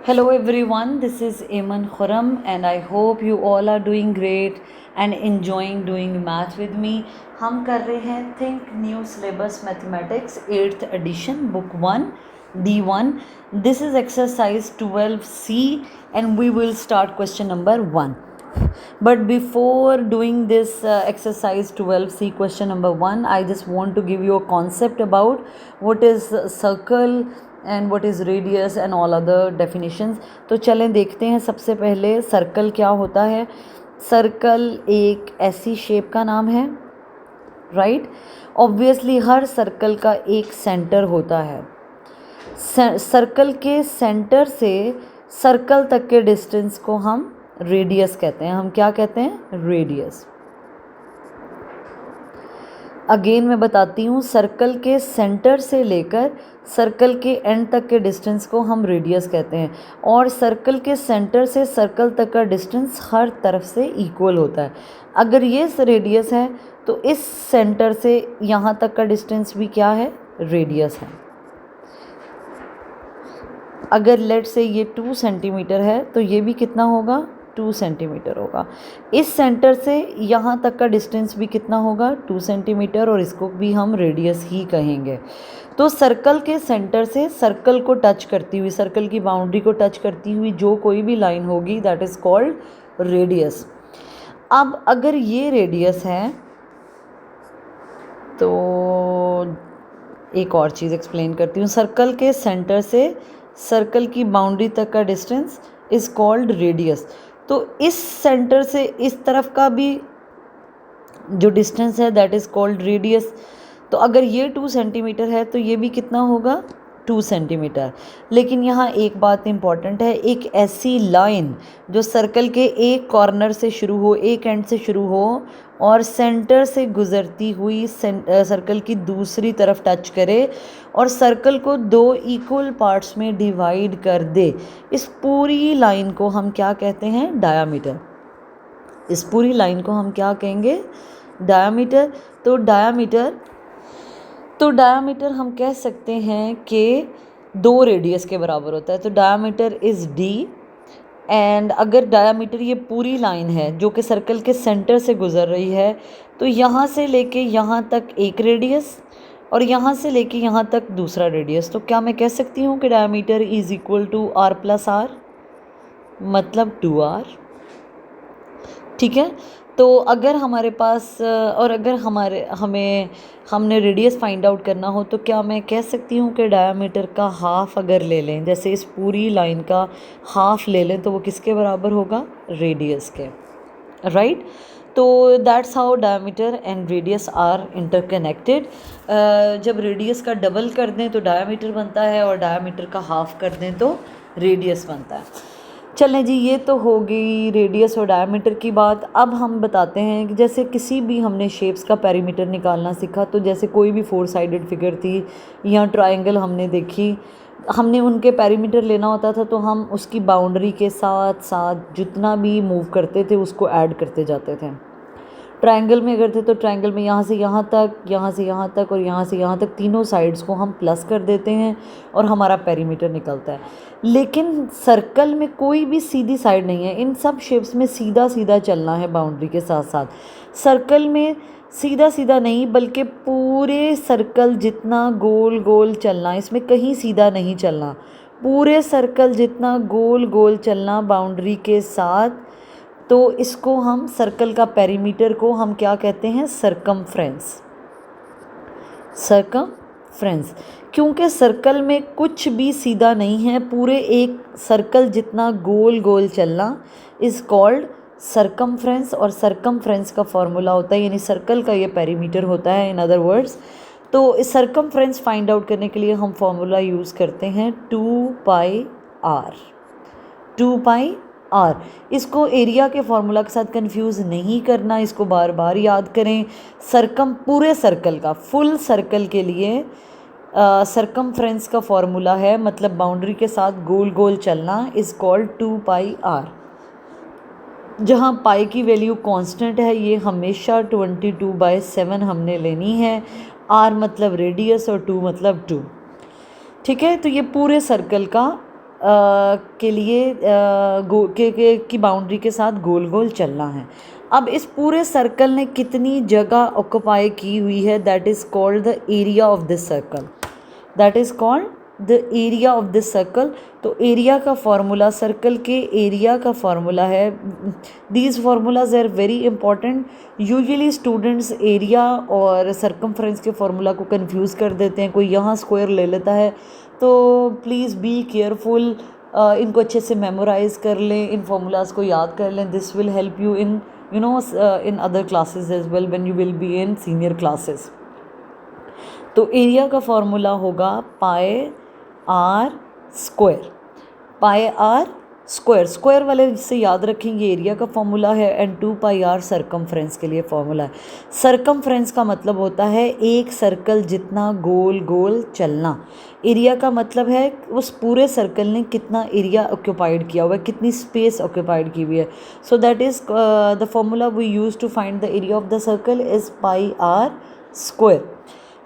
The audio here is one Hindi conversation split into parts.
Hello everyone, this is Eman Khurram and I hope you all are doing great and enjoying doing math with me. हम कर रहे हैं Think New Syllabus Mathematics 8th edition book 1 D1. This is exercise 12C and we will start question number 1. But before doing this exercise 12C question number 1, I just want to give you a concept about what is circle and what is radius and all other definitions. तो चलें देखते हैं. सबसे पहले सर्कल क्या होता है. सर्कल एक ऐसी शेप का नाम है, राइट. ऑब्वियसली हर सर्कल का एक सेंटर होता है. सर्कल के सेंटर से सर्कल तक के डिस्टेंस को हम रेडियस कहते हैं. हम क्या कहते हैं? रेडियस. अगेन मैं बताती हूँ, सर्कल के सेंटर से लेकर सर्कल के एंड तक के डिस्टेंस को हम रेडियस कहते हैं. और सर्कल के सेंटर से सर्कल तक का डिस्टेंस हर तरफ से इक्वल होता है. अगर ये रेडियस है तो इस सेंटर से यहाँ तक का डिस्टेंस भी क्या है? रेडियस है. अगर लेट से ये 2 सेंटीमीटर है तो ये भी कितना होगा? 2 सेंटीमीटर होगा. इस सेंटर से यहाँ तक का डिस्टेंस भी कितना होगा? 2 सेंटीमीटर. और इसको भी हम रेडियस ही कहेंगे. तो सर्कल के सेंटर से सर्कल को टच करती हुई, सर्कल की बाउंड्री को टच करती हुई जो कोई भी लाइन होगी दैट इज़ कॉल्ड रेडियस. अब अगर ये रेडियस है तो एक और चीज़ एक्सप्लेन करती हूँ. सर्कल के सेंटर से सर्कल की बाउंड्री तक का डिस्टेंस इज़ कॉल्ड रेडियस. तो इस सेंटर से इस तरफ का भी जो डिस्टेंस है दैट इज़ कॉल्ड रेडियस. तो अगर ये 2 सेंटीमीटर है तो ये भी कितना होगा? 2 सेंटीमीटर. लेकिन यहाँ एक बात इम्पॉर्टेंट है. एक ऐसी लाइन जो सर्कल के एक कॉर्नर से शुरू हो, एक एंड से शुरू हो और सेंटर से गुज़रती हुई सर्कल की दूसरी तरफ टच करे और सर्कल को 2 इक्वल पार्ट्स में डिवाइड कर दे, इस पूरी लाइन को हम क्या कहते हैं? डायामीटर. इस पूरी लाइन को हम क्या कहेंगे? डायामीटर. तो डायामीटर हम कह सकते हैं कि 2 रेडियस के बराबर होता है. तो डायामीटर इज़ डी. एंड अगर डायामीटर ये पूरी लाइन है जो कि सर्कल के सेंटर से गुज़र रही है तो यहाँ से लेके यहाँ तक एक रेडियस और यहाँ से लेके यहाँ तक दूसरा रेडियस. तो क्या मैं कह सकती हूँ कि diameter is equal to r plus r, मतलब 2r. ठीक है. तो अगर हमारे पास और अगर हमने रेडियस फाइंड आउट करना हो तो क्या मैं कह सकती हूँ कि डायामीटर का हाफ अगर ले लें, जैसे इस पूरी लाइन का हाफ ले लें, तो वो किसके बराबर होगा? रेडियस के, राइट. तो that's how diameter and radius are interconnected. जब रेडियस का डबल कर दें तो डायामीटर बनता है और डायामीटर का हाफ कर दें तो रेडियस बनता है. चलें जी, ये तो हो गई रेडियस और डायमीटर की बात. अब हम बताते हैं कि जैसे किसी भी हमने शेप्स का पेरीमीटर निकालना सीखा, तो जैसे कोई भी 4 साइडेड फिगर थी या ट्रायंगल हमने देखी, हमने उनके पेरीमीटर लेना होता था तो हम उसकी बाउंड्री के साथ साथ जितना भी मूव करते थे उसको ऐड करते जाते थे. ट्रायंगल में अगर थे तो ट्रायंगल में यहाँ से यहाँ तक, यहाँ से यहाँ तक और यहाँ से यहाँ तक तीनों साइड्स को हम प्लस कर देते हैं और हमारा पेरीमीटर निकलता है. लेकिन सर्कल में कोई भी सीधी साइड नहीं है. इन सब शेप्स में सीधा सीधा चलना है बाउंड्री के साथ साथ. सर्कल में सीधा सीधा नहीं बल्कि पूरे सर्कल जितना गोल गोल चलना, इसमें कहीं सीधा नहीं चलना. पूरे सर्कल जितना गोल गोल चलना बाउंड्री के साथ. तो इसको हम सर्कल का पेरीमीटर को हम क्या कहते हैं? सर्कमफ्रेंस. सर्कमफ्रेंस. क्योंकि सर्कल में कुछ भी सीधा नहीं है, पूरे एक सर्कल जितना गोल गोल चलना इज़ कॉल्ड सर्कमफ्रेंस. और सर्कमफ्रेंस का फॉर्मूला होता है, यानी सर्कल का ये पेरीमीटर होता है इन अदर वर्ड्स. तो इस सर्कमफ्रेंस फाइंड आउट करने के लिए हम फॉर्मूला यूज़ करते हैं 2πr. 2πr. इसको एरिया के फॉर्मूला के साथ कंफ्यूज नहीं करना, इसको बार बार याद करें. पूरे सर्कल का, फुल सर्कल के लिए सर्कमफ्रेंस का फॉर्मूला है, मतलब बाउंड्री के साथ गोल गोल चलना, इज़ कॉल्ड 2πr. जहाँ पाई की वैल्यू कांस्टेंट है, ये हमेशा 22/7 हमने लेनी है. r मतलब रेडियस और 2 मतलब 2. ठीक है. तो ये पूरे सर्कल का के लिए की बाउंड्री के साथ गोल गोल चलना है। अब इस पूरे सर्कल ने कितनी जगह ऑक्यूपाई की हुई है, that is called the area of this circle, that is called the area of this circle. तो एरिया का फॉर्मूला, सर्कल के एरिया का फॉर्मूला है, these formulas are very important. Usually students area और सरकमफ्रेंस के फार्मूला को कंफ्यूज कर देते हैं, कोई यहाँ स्क्वायर ले लेता है, तो प्लीज़ बी केयरफुल, इनको अच्छे से मेमोराइज कर लें, इन फार्मूलाज को याद कर लें। This will help you in in other classes as well when you will be in senior classes। तो एरिया का फॉर्मूला होगा pi r square, pi r square, square वाले से याद रखेंगे एरिया का फॉर्मूला है, एंड 2 पाई आर सरकमफ्रेंस के लिए फॉर्मूला है। सरकमफ्रेंस का मतलब होता है एक सर्कल जितना गोल गोल चलना, एरिया का मतलब है उस पूरे सर्कल ने कितना एरिया ऑक्यूपाइड किया हुआ है, कितनी स्पेस ऑक्यूपाइड की हुई है। So that is the formula we use to find the area of the circle is pi r square.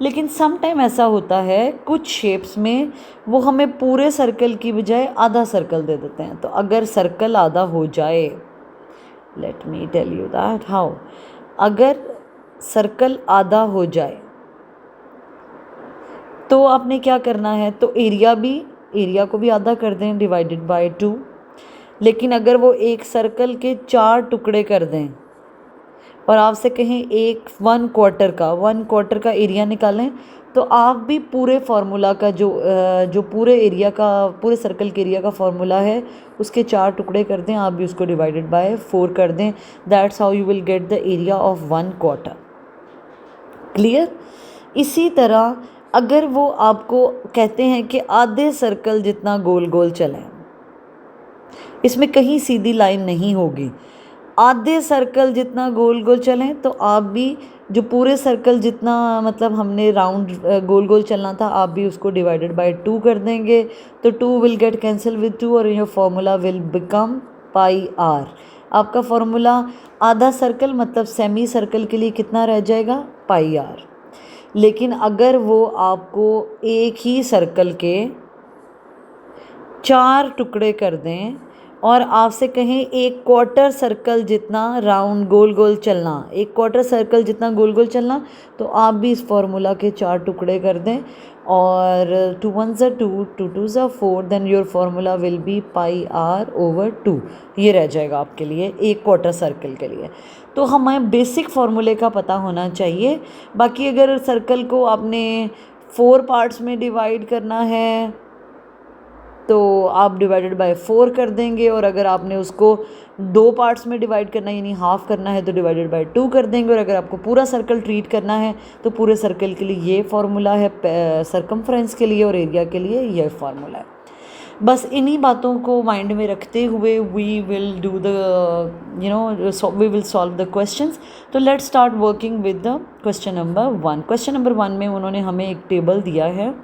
लेकिन सम टाइम ऐसा होता है कुछ शेप्स में वो हमें पूरे सर्कल की बजाय आधा सर्कल दे देते हैं। तो अगर सर्कल आधा हो जाए, let me tell you that how, अगर सर्कल आधा हो जाए तो आपने क्या करना है, तो एरिया को भी आधा कर दें, डिवाइडेड बाय 2। लेकिन अगर वो एक सर्कल के 4 टुकड़े कर दें और आपसे कहें 1/4 का एरिया निकालें, तो आप भी पूरे फार्मूला का जो पूरे सर्कल के एरिया का फार्मूला है उसके 4 टुकड़े कर दें, आप भी उसको डिवाइडेड बाय 4 कर दें। That's how you will get the area of 1/4। Clear. इसी तरह अगर वो आपको कहते हैं कि आधे सर्कल जितना गोल गोल चलें, इसमें कहीं सीधी लाइन नहीं होगी, आधे सर्कल जितना गोल गोल चलें, तो आप भी जो पूरे सर्कल जितना मतलब हमने राउंड गोल गोल चलना था, आप भी उसको डिवाइडेड बाय 2 कर देंगे, तो 2 विल गेट कैंसिल विद 2 और your formula will become pi r. आपका फॉर्मूला आधा सर्कल मतलब सेमी सर्कल के लिए कितना रह जाएगा, पाई आर। लेकिन अगर वो आपको एक ही सर्कल के 4 टुकड़े कर दें और आपसे कहें 1/4 सर्कल जितना राउंड गोल गोल चलना, 1/4 सर्कल जितना गोल गोल चलना, तो आप भी इस फार्मूला के 4 टुकड़े कर दें और 2 1s are 2, 2 2s are 4, then your formula will be pi r over 2। ये रह जाएगा आपके लिए 1/4 सर्कल के लिए। तो हमें बेसिक फार्मूले का पता होना चाहिए। बाकी अगर सर्कल को आपने 4 पार्ट्स में डिवाइड करना है तो आप डिवाइडेड बाय 4 कर देंगे, और अगर आपने उसको 2 पार्ट्स में डिवाइड करना है यानी हाफ करना है तो डिवाइडेड बाय 2 कर देंगे, और अगर आपको पूरा सर्कल ट्रीट करना है तो पूरे सर्कल के लिए ये फार्मूला है, सरकमफ्रेंस के लिए और एरिया के लिए ये फार्मूला है। बस इन्हीं बातों को माइंड में रखते हुए we will do the we will solve the questions. तो let's start working with the question number 1। Question number 1 में उन्होंने हमें एक टेबल दिया है,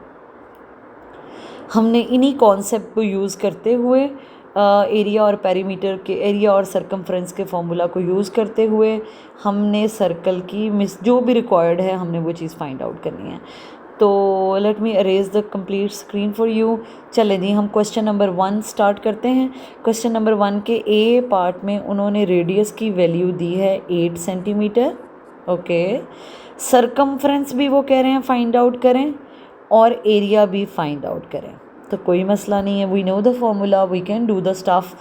हमने इन्हीं कॉन्सेप्ट को यूज़ करते हुए एरिया और पेरीमीटर के एरिया और सरकमफ्रेंस के फॉर्मूला को यूज़ करते हुए हमने सर्कल की जो भी रिक्वायर्ड है हमने वो चीज़ फाइंड आउट करनी है। तो let me arrays the complete screen for you. चले जी हम क्वेश्चन नंबर 1 स्टार्ट करते हैं। क्वेश्चन नंबर 1 के ए पार्ट में उन्होंने रेडियस की वैल्यू दी है 8 सेंटीमीटर। ओके, सरकमफ्रेंस भी वो कह रहे हैं फाइंड आउट करें और एरिया भी फाइंड आउट करें, तो कोई मसला नहीं है, we know the formula, we can do the stuff.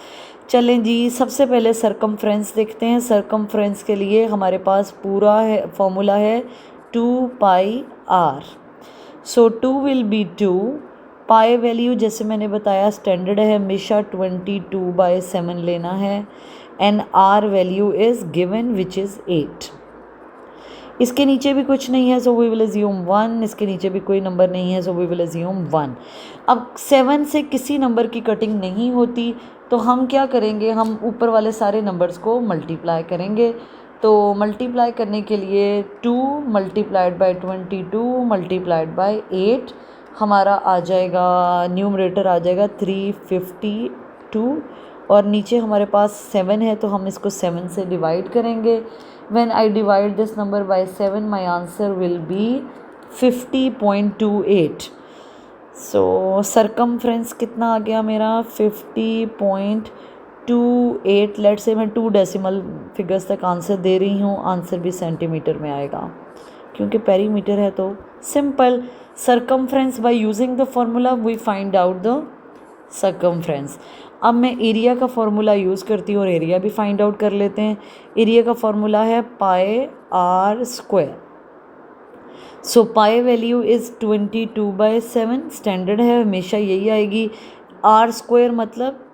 चलें जी, सबसे पहले सरकमफ्रेंस देखते हैं। सरकमफ्रेंस के लिए हमारे पास पूरा है फॉर्मूला है 2 pi r. So 2 will be 2, pi value जैसे मैंने बताया स्टैंडर्ड है हमेशा 22/7 लेना है, and r value is given which is 8। इसके नीचे भी कुछ नहीं है सो वी विल अज्यूम 1, इसके नीचे भी कोई नंबर नहीं है सो वी विल अज्यूम 1। अब 7 से किसी नंबर की कटिंग नहीं होती तो हम क्या करेंगे, हम ऊपर वाले सारे नंबर्स को मल्टीप्लाई करेंगे। तो मल्टीप्लाई करने के लिए 2 मल्टीप्लाइड बाय 22 मल्टीप्लाइड बाय 8 हमारा आ जाएगा, न्यूमरेटर आ जाएगा 352 और नीचे हमारे पास 7 है तो हम इसको 7 से डिवाइड करेंगे। When I divide this number by 7, my answer will be 50.28. So circumference कितना आ गया मेरा 50.28। लेट से मैं 2 डेसिमल फिगर्स तक आंसर दे रही हूँ, आंसर भी सेंटीमीटर में आएगा क्योंकि पेरीमीटर है। तो simple, circumference by using the formula we find out the circumference. अब मैं एरिया का फॉर्मूला यूज़ करती हूँ और एरिया भी फाइंड आउट कर लेते हैं। एरिया का फॉर्मूला है pi r square. So pi value is 22/7, standard है, हमेशा यही आएगी। आर स्क्वायर मतलब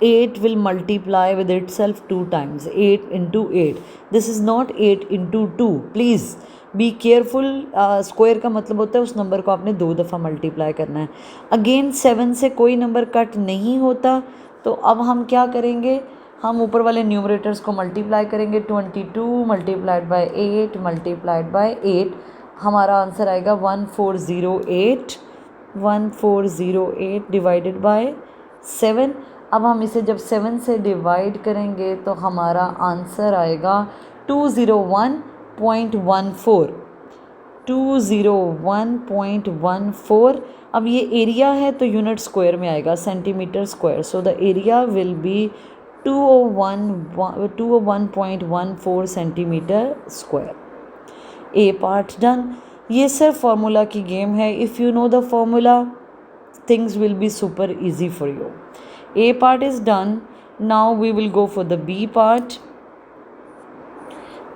8 will multiply with itself 2 times, 8 into 8. This is not 8 into 2. Please be careful. Square का मतलब होता है उस नंबर को आपने 2 दफ़ा मल्टीप्लाई करना है। अगेन 7 से कोई नंबर कट नहीं होता, तो अब हम क्या करेंगे, हम ऊपर वाले न्यूमरेटर्स को मल्टीप्लाई करेंगे। 22 मल्टीप्लाइड बाय 8 मल्टीप्लाइड बाय 8, हमारा आंसर आएगा 1408। 1408 डिवाइडेड बाय 7। अब हम इसे जब 7 से डिवाइड करेंगे तो हमारा आंसर आएगा 201.14। 201.14। अब ये एरिया है तो यूनिट स्क्वायर में आएगा, centimetre square. So the area will be 201.14 centimetre square. A part done. ये सिर्फ फार्मूला की गेम है। If you know the formula things will be super easy for you. A part is done. Now we will go for the B part.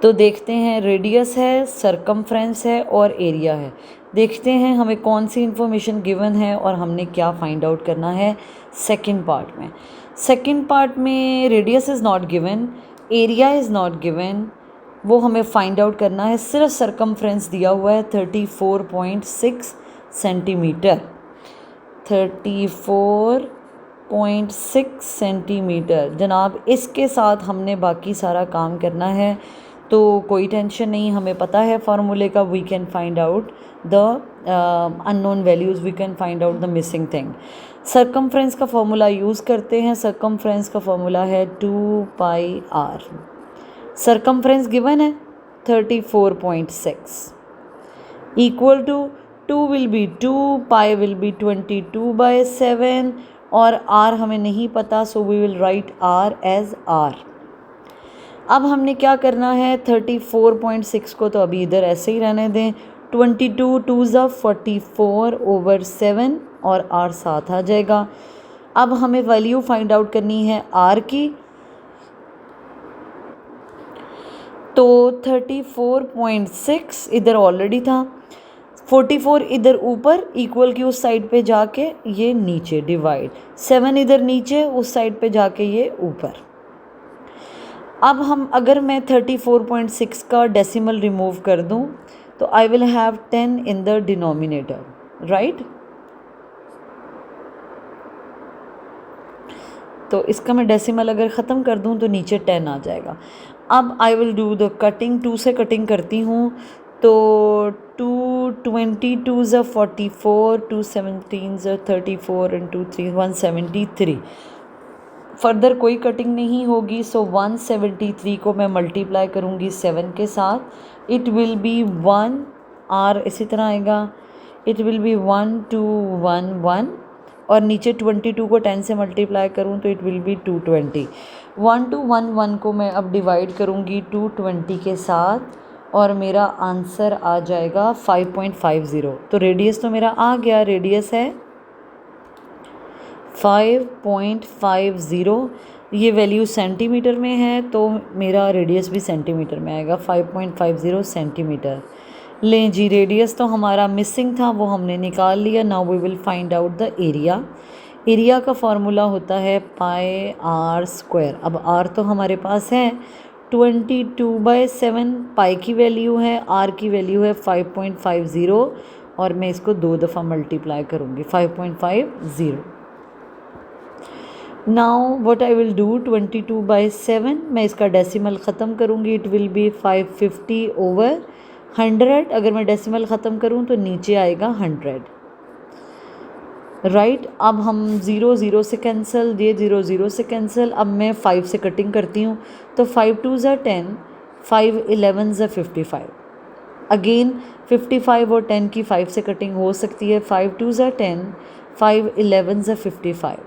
तो देखते हैं, रेडियस है, सरकमफ्रेंस है और एरिया है। देखते हैं हमें कौन सी इन्फॉर्मेशन गिवन है और हमने क्या फाइंड आउट करना है सेकंड पार्ट में। सेकंड पार्ट में radius is not given, area is not given, वो हमें फाइंड आउट करना है। सिर्फ सरकमफ्रेंस दिया हुआ है 34.6 सेंटीमीटर। 34.6 सेंटीमीटर जनाब, इसके साथ हमने बाकी सारा काम करना है, तो कोई टेंशन नहीं, हमें पता है फार्मूले का। We can find out the unknown values, we can find out the missing thing. Circumference का फॉर्मूला यूज़ करते हैं। सरकमफ्रेंस का फॉर्मूला है 2 पाई आर। सरकमफ्रेंस गिवन है 34.6 equal to 2 will be 2, pi will be 22/7 और r हमें नहीं पता, so we will write r as r। अब हमने क्या करना है, 34.6 को तो अभी इधर ऐसे ही रहने दें। 22 2 ज़ा 44/7 और r साथ आ जाएगा। अब हमें वैल्यू फाइंड आउट करनी है r की, तो 34.6 इधर ऑलरेडी था, 44 इधर ऊपर इक्वल की उस साइड पे जाके ये नीचे डिवाइड, 7 इधर नीचे उस साइड पे जाके ये ऊपर। अब हम अगर मैं 34.6 का डेसिमल रिमूव कर दूं तो I will have 10 in the denominator, right. तो इसका मैं डेसिमल अगर ख़त्म कर दूं तो नीचे 10 आ जाएगा। अब I will do the cutting, 2 से कटिंग करती हूँ, तो 222 ज़ा 44, 217 ज़ा 34 एंड 2 3 173। फर्दर कोई कटिंग नहीं होगी, सो 173 को मैं मल्टीप्लाई करूँगी 7 के साथ, इट विल बी 1 r इसी तरह आएगा, इट विल बी 1211 और नीचे 22 को 10 से मल्टीप्लाई करूँ तो इट विल बी 220। 1211 को मैं अब डिवाइड करूँगी 220 के साथ और मेरा आंसर आ जाएगा 5.50। तो रेडियस तो मेरा आ गया, रेडियस है 5.50। ये वैल्यू सेंटीमीटर में है तो मेरा रेडियस भी सेंटीमीटर में आएगा, 5.50 सेंटीमीटर। लें जी, रेडियस तो हमारा मिसिंग था, वो हमने निकाल लिया। Now we will find out the area. Area का फार्मूला होता है पाई आर स्क्वायर। अब आर तो हमारे पास है 22/7, पाई की वैल्यू है, आर की वैल्यू है 5.50 और मैं इसको 2 दफ़ा मल्टीप्लाई करूँगी 5.50। Now what I will do, 22/7 मैं इसका डेसिमल ख़त्म करूँगी, इट विल बी 550/100। अगर मैं डेसिमल ख़त्म करूँ तो नीचे आएगा 100, राइट। अब हम 0 0 से कैंसिल, ये 0 0 से कैंसिल। अब मैं 5 से कटिंग करती हूँ, तो 5 2 ज़ा 10, 5 11 ज़ा 55, अगेन 55 और 10 की 5 से कटिंग हो सकती है. 5 2s are 10, 5 11s are 55.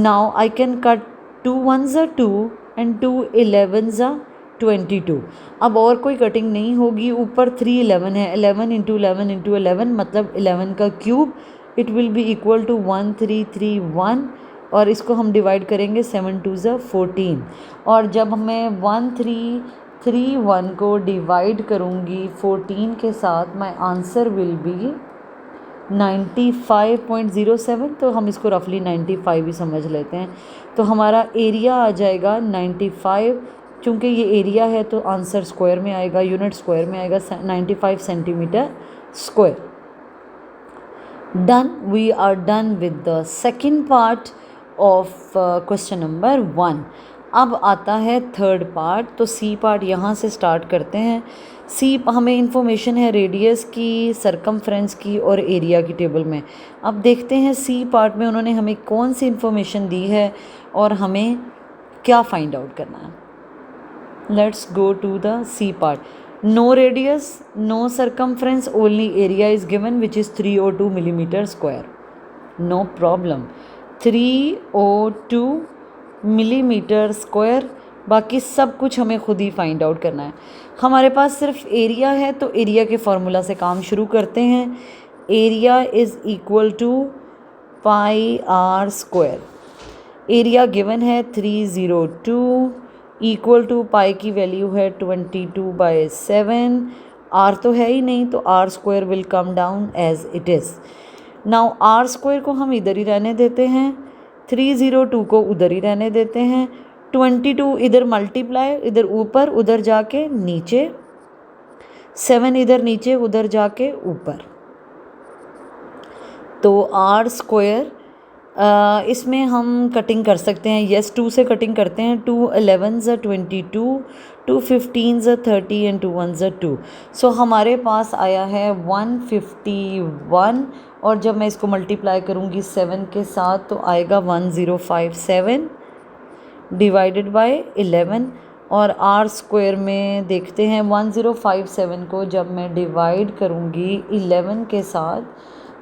Now I can cut 2 1s are 2 and 2 11s are 22. अब और कोई कटिंग नहीं होगी. ऊपर 3 11 है, 11 इंटू 11 इंटू 11 मतलब 11 का cube. It will be equal to 1331 और इसको हम डिवाइड करेंगे 7 2s are 14. और जब मैं 1331 को डिवाइड करूँगी 14 के साथ, माई आंसर विल बी 95.07. तो हम इसको रफली 95 ही समझ लेते हैं. तो हमारा एरिया आ जाएगा 95. चूँकि ये एरिया है तो आंसर स्क्वायर में आएगा, यूनिट स्क्वायर में आएगा, 95 centimetre square. Done. We are done with the second part of question number 1. अब आता है थर्ड पार्ट. तो सी पार्ट यहाँ से स्टार्ट करते हैं. सी हमें इंफॉर्मेशन है रेडियस की, सरकमफ्रेंस की और एरिया की टेबल में. अब देखते हैं सी पार्ट में उन्होंने हमें कौन सी इंफॉर्मेशन दी है और हमें क्या फाइंड आउट करना है. Let's go to the C part. No radius, no circumference, only area is given which is 302 millimetre square. No problem. 302 millimetre square. बाकी सब कुछ हमें खुद ही फाइंड आउट करना है. हमारे पास सिर्फ एरिया है तो एरिया के फार्मूला से काम शुरू करते हैं. Area is equal to pi r square. Area given है 302 इक्वल टू पाई की वैल्यू है 22/7. आर तो है ही नहीं तो r square will come down as it is. Now r square को हम इधर ही रहने देते हैं, 302 को उधर ही रहने देते हैं, 22 इधर मल्टीप्लाई, इधर ऊपर उधर जाके नीचे, 7 इधर नीचे उधर जाके ऊपर. तो आर स्क्वायर इसमें हम कटिंग कर सकते हैं. येस 2 से कटिंग करते हैं. 2 11s are 22, 2 15s are 30 and 2 1s are 2. सो हमारे पास आया है 151 और जब मैं इसको मल्टीप्लाई करूँगी 7 के साथ तो आएगा 1057 डिवाइडेड बाय 11. और आर स्क्वायर में देखते हैं 1057 को जब मैं डिवाइड करूँगी 11 के साथ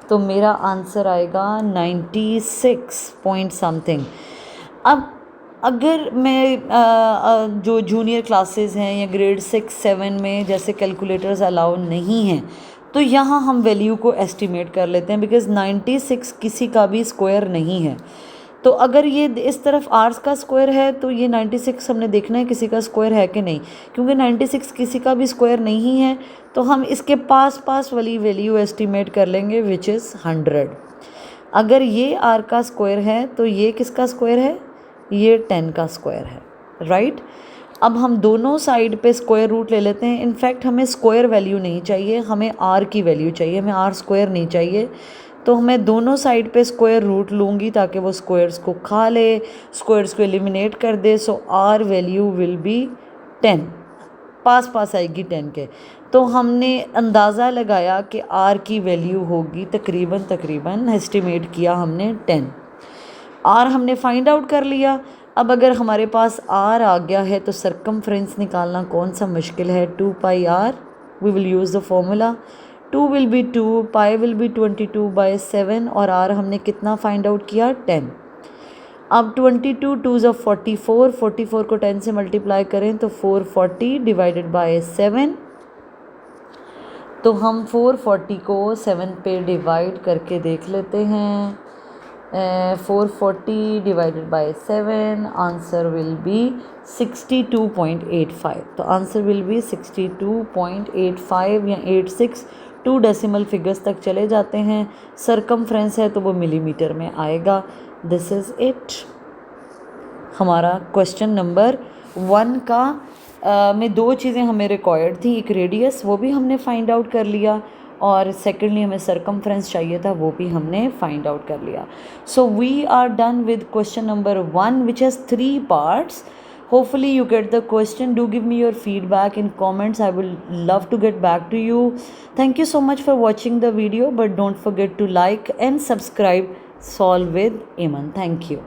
तो मेरा आंसर आएगा 96 पॉइंट समथिंग. अब अगर मैं जो जूनियर क्लासेस हैं या ग्रेड 6-7 में जैसे कैलकुलेटर्स अलाउ नहीं हैं तो यहाँ हम वैल्यू को एस्टिमेट कर लेते हैं बिकॉज़ 96 किसी का भी स्क्वायर नहीं है. तो अगर ये इस तरफ आर्स का स्क्वायर है तो ये 96 हमने देखना है किसी का स्क्वायर है कि नहीं. क्योंकि 96 किसी का भी स्क्वायर नहीं है तो हम इसके पास पास वाली वैल्यू एस्टिमेट कर लेंगे विच इज़ 100. अगर ये आर का स्क्वायर है तो ये किसका स्क्वायर है, ये 10 का स्क्वायर है. राइट. अब हम दोनों साइड पे स्क्वायर रूट ले लेते हैं. इनफैक्ट हमें स्क्वायर वैल्यू नहीं चाहिए, हमें आर की वैल्यू चाहिए, हमें आर स्क्वायर नहीं चाहिए. तो मैं दोनों साइड पे स्क्वायर रूट लूँगी ताकि वो स्क्वायर्स को खा ले, स्क्वायर्स को एलिमिनेट कर दे. सो आर वैल्यू विल बी 10, पास पास आएगी 10 के. तो हमने अंदाज़ा लगाया कि आर की वैल्यू होगी तकरीबन एस्टिमेट किया हमने 10. आर हमने फाइंड आउट कर लिया. अब अगर हमारे पास आर आ गया है तो सरकमफ्रेंस निकालना कौन सा मुश्किल है. 2 pi r, we will use the formula. 2 will be 2, pi will be 22/7 और आर हमने कितना फाइंड आउट किया 10. अब 22 2s are 44, 44 को 10 से मल्टीप्लाई करें तो 440 डिवाइडेड बाय 7. तो हम 440 को 7 पे डिवाइड करके देख लेते हैं. 440 divided by 7, answer will be 62.85. तो आंसर विल बी 62.85 या 86. 2 डेसिमल फिगर्स तक चले जाते हैं. सरकमफ्रेंस है तो वो मिलीमीटर में आएगा. This is it. हमारा क्वेश्चन नंबर 1 का में 2 चीज़ें हमें रिक्वायर्ड थी. एक रेडियस, वो भी हमने फाइंड आउट कर लिया, और सेकेंडली हमें सरकमफ्रेंस चाहिए था, वो भी हमने फाइंड आउट कर लिया. So we are done with question number 1 which has 3 parts. Hopefully you get the question. Do give me your feedback in comments. I will love to get back to you. Thank you so much for watching the video, but don't forget to like and subscribe. Solve with Iman. Thank you.